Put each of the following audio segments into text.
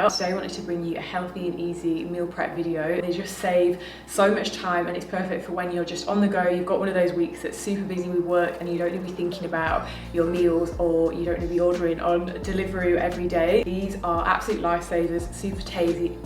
Today I wanted to bring you a healthy and easy meal prep video. They just save so much time and it's perfect for when you're just on the go. You've got one of those weeks that's super busy with work and you don't need to be thinking about your meals, or you don't need to be ordering on Deliveroo every day. These are absolute lifesavers, super tasty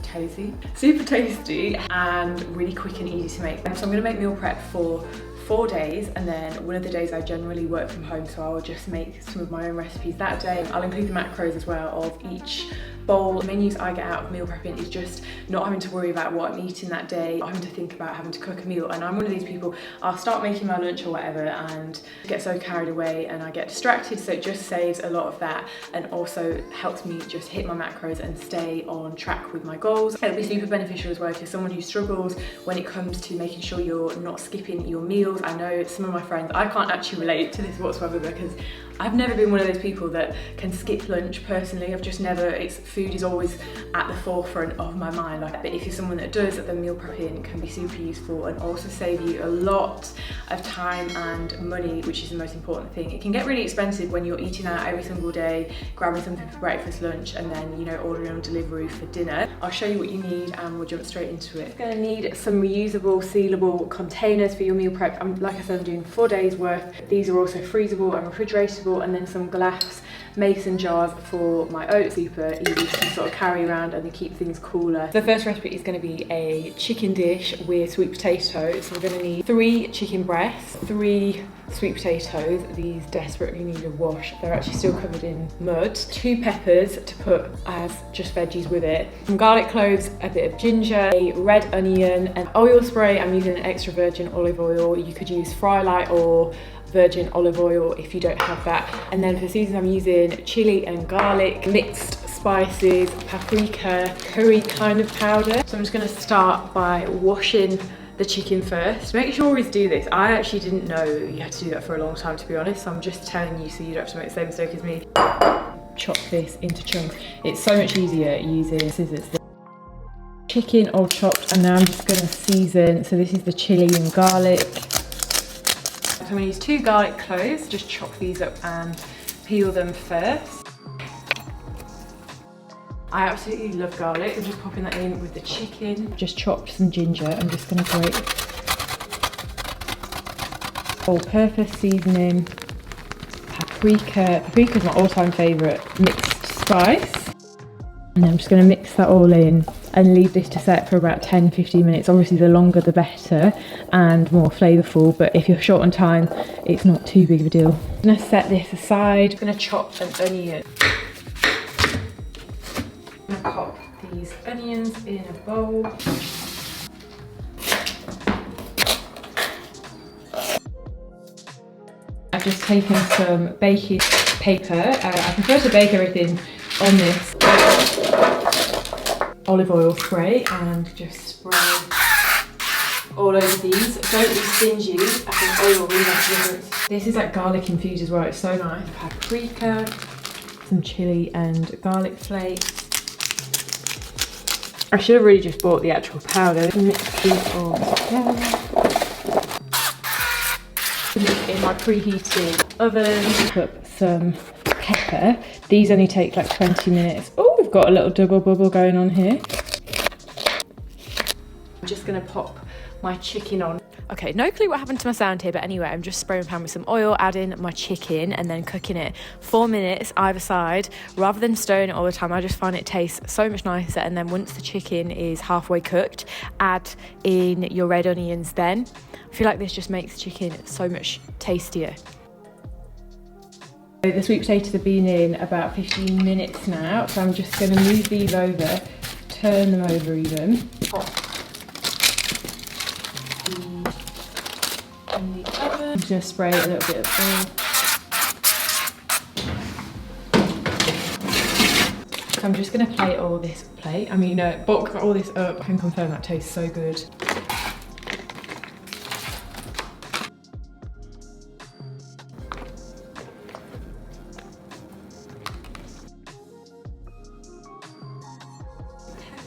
and really quick and easy to make. So I'm going to make meal prep for 4 days, and then one of the days I generally work from home, so I'll just make some of my own recipes that day. I'll include the macros as well of each bowl. The menus I get out of meal prepping is just not having to worry about what I'm eating that day, not having to think about having to cook a meal. And I'm one of these people, I'll start making my lunch or whatever and get so carried away and I get distracted, so it just saves a lot of that and also helps me just hit my macros and stay on track with my goals. It'll be super beneficial as well if you're someone who struggles when it comes to making sure you're not skipping your meals. I know some of my friends, I can't actually relate to this whatsoever because I've never been one of those people that can skip lunch personally. I've just never, food is always at the forefront of my mind. But if you're someone that does, then meal prepping can be super useful and also save you a lot of time and money, which is the most important thing. It can get really expensive when you're eating out every single day, grabbing something for breakfast, lunch, and then, you know, ordering on Deliveroo for dinner. I'll show you what you need and we'll jump straight into it. You're gonna need some reusable, sealable containers for your meal prep. Like I said, I'm doing 4 days worth. These are also freezable and refrigeratable, and then some glass mason jars for my oats, super easy to sort of carry around and they keep things cooler. The first recipe is going to be a chicken dish with sweet potatoes. So we're going to need 3 chicken breasts, 3 sweet potatoes. These desperately need a wash. They're actually still covered in mud. 2 peppers to put as just veggies with it. Some garlic cloves, a bit of ginger, a red onion, and oil spray. I'm using an extra virgin olive oil. You could use Fry Light or virgin olive oil if you don't have that. And then for seasoning I'm using chili and garlic, mixed spices, paprika, curry kind of powder. So I'm just gonna start by washing the chicken first. Make sure you always do this. I actually didn't know you had to do that for a long time, to be honest, so I'm just telling you so you don't have to make the same mistake as me. Chop this into chunks. It's so much easier using scissors. Chicken all chopped, and now I'm just gonna season. So this is the chili and garlic. So I'm going to use 2 garlic cloves, just chop these up and peel them first. I absolutely love garlic. I'm just popping that in with the chicken. Just chopped some ginger. I'm just going to grate all-purpose seasoning, paprika. Paprika is my all-time favourite mixed spice. And I'm just going to mix that all in and leave this to set for about 10-15 minutes. Obviously the longer the better and more flavourful, but if you're short on time it's not too big of a deal. I'm going to set this aside. I'm going to chop an onion. I'm going to pop these onions in a bowl. I've just taken some baking paper. I prefer to bake everything on this olive oil spray and just spray all over these. Don't be stingy. I think oil really makes a difference. This is like garlic infused as well. It's so nice. Paprika, some chili and garlic flakes. I should have really just bought the actual powder. Mix these all together. In my preheated oven, put some pepper. These only take like 20 minutes. Oh, we've got a little double bubble going on here. I'm just gonna pop my chicken on. Okay, no clue what happened to my sound here, but anyway, I'm just spraying pan with some oil, adding my chicken and then cooking it 4 minutes either side. Rather than stirring it all the time, I just find it tastes so much nicer. And then once the chicken is halfway cooked, add in your red onions then. I feel like this just makes the chicken so much tastier. The sweet potatoes have been in about 15 minutes now, so I'm just going to move these over, turn them over even. Pop in the oven. Just spray a little bit of oil. So I'm just going to plate all this bulk all this up. I can confirm that tastes so good.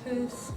Peppers.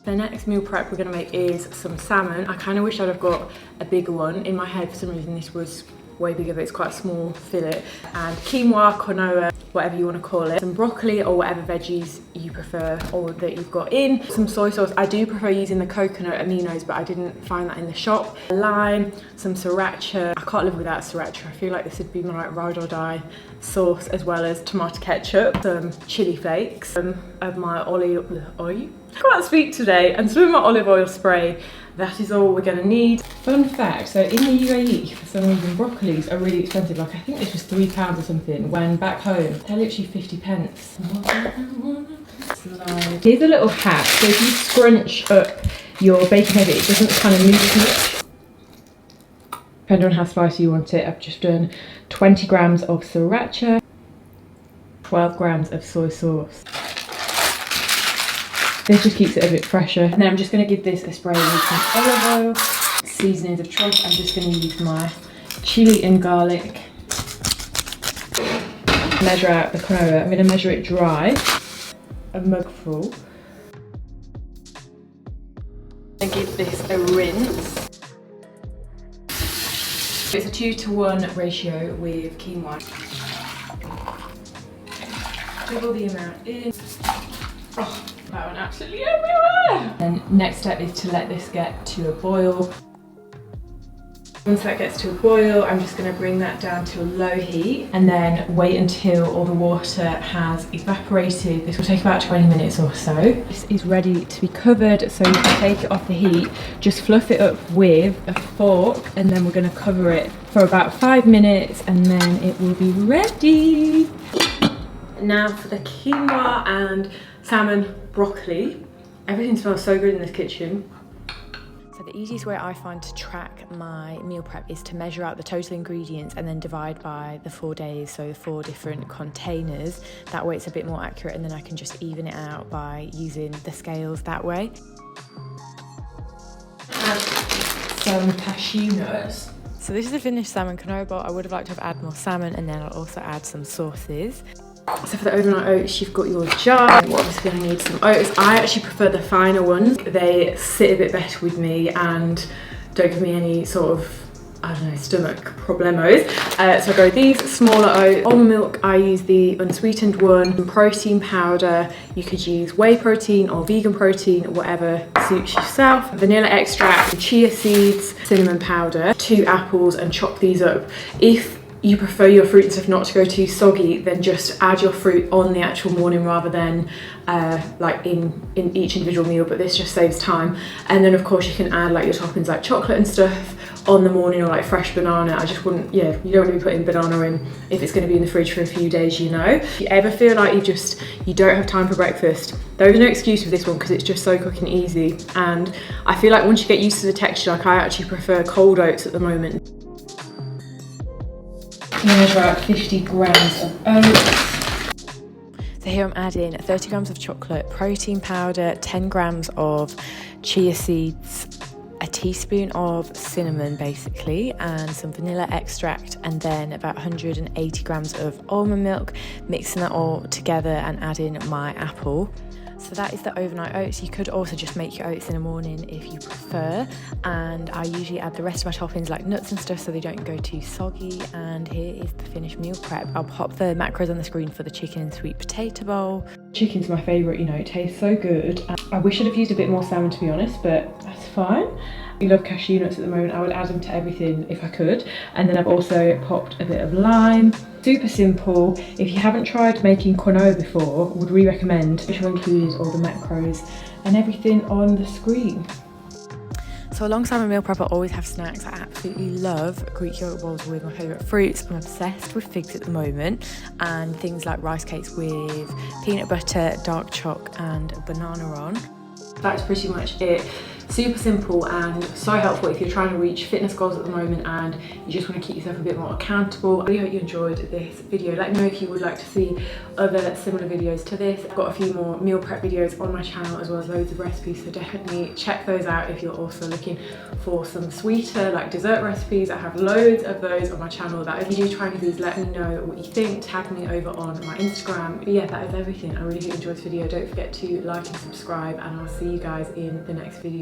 The next meal prep we're gonna make is some salmon. I kind of wish I'd have got a bigger one. In my head, for some reason, this was way bigger, but it's quite a small fillet. And quinoa, quinoa, whatever you want to call it. Some broccoli or whatever veggies you prefer or that you've got in. Some soy sauce. I do prefer using the coconut aminos, but I didn't find that in the shop. Lime, some sriracha. I can't live without sriracha. I feel like this would be my ride or die sauce, as well as tomato ketchup, some chili flakes, some of my olive oil. I can't speak today, and some of my olive oil spray. That is all we're gonna need. Fun fact, so in the UAE, for some reason, broccolis are really expensive. Like, I think this was £3 or something, when back home, they're literally 50 pence. Here's a little hack. So if you scrunch up your bacon heavy, it doesn't kind of move too much. Depending on how spicy you want it, I've just done 20 grams of sriracha, 12 grams of soy sauce. This just keeps it a bit fresher. And then I'm just going to give this a spray with some olive oil. Seasonings of choice. I'm just going to use my chili and garlic. Measure out the quinoa. I'm going to measure it dry. A mug full. And give this a rinse. It's a 2-to-1 ratio with quinoa. Double the amount in. Oh, that went absolutely everywhere! And next step is to let this get to a boil. Once that gets to a boil, I'm just going to bring that down to a low heat and then wait until all the water has evaporated. This will take about 20 minutes or so. This is ready to be covered, so you can take it off the heat, just fluff it up with a fork, and then we're going to cover it for about 5 minutes and then it will be ready. Now for the quinoa and salmon broccoli. Everything smells so good in this kitchen. So the easiest way I find to track my meal prep is to measure out the total ingredients and then divide by the 4 days, so the 4 different containers. That way it's a bit more accurate, and then I can just even it out by using the scales that way. Add some cashew nuts. So this is a finished salmon quinoa bowl. I would have liked to have added more salmon, and then I'll also add some sauces. So for the overnight oats, you've got your jar. We're obviously going to need some oats. I actually prefer the finer ones. They sit a bit better with me and don't give me any sort of, I don't know, stomach problemos. So I go with these smaller oats. Almond milk, I use the unsweetened one. Protein powder, you could use whey protein or vegan protein, whatever suits yourself. Vanilla extract, chia seeds, cinnamon powder, 2 apples, and chop these up. If you prefer your fruit and stuff not to go too soggy, then just add your fruit on the actual morning rather than like in each individual meal, but this just saves time. And then of course you can add like your toppings like chocolate and stuff on the morning, or like fresh banana. I just wouldn't, yeah, you don't want to be putting banana in if it's going to be in the fridge for a few days, you know. If you ever feel like you don't have time for breakfast, there is no excuse for this one because it's just so quick and easy. And I feel like once you get used to the texture, like I actually prefer cold oats at the moment. Measure out 50 grams of oats. So here I'm adding 30 grams of chocolate, protein powder, 10 grams of chia seeds, a teaspoon of cinnamon basically, and some vanilla extract, and then about 180 grams of almond milk, mixing that all together and adding my apple. So that is the overnight oats. You could also just make your oats in the morning if you prefer, and I usually add the rest of my toppings like nuts and stuff so they don't go too soggy. And here is the finished meal prep. I'll pop the macros on the screen for the chicken and sweet potato bowl. Chicken's my favourite, you know, it tastes so good. I wish I'd have used a bit more salmon to be honest, but that's fine. I love cashew nuts at the moment. I would add them to everything if I could. And then I've also popped a bit of lime. Super simple. If you haven't tried making quinoa before, would recommend. Which will include all the macros and everything on the screen. So alongside my meal prep, I always have snacks. I absolutely love Greek yogurt bowls with my favourite fruits. I'm obsessed with figs at the moment, and things like rice cakes with peanut butter, dark choc and banana on. That's pretty much it. Super simple and so helpful if you're trying to reach fitness goals at the moment and you just want to keep yourself a bit more accountable. I really hope you enjoyed this video. Let me know if you would like to see other similar videos to this. I've got a few more meal prep videos on my channel as well as loads of recipes, so definitely check those out if you're also looking for some sweeter like dessert recipes. I have loads of those on my channel. That if you do try any of these, let me know what you think. Tag me over on my Instagram. But yeah, that is everything. I really hope you enjoyed this video. Don't forget to like and subscribe, and I'll see you guys in the next video.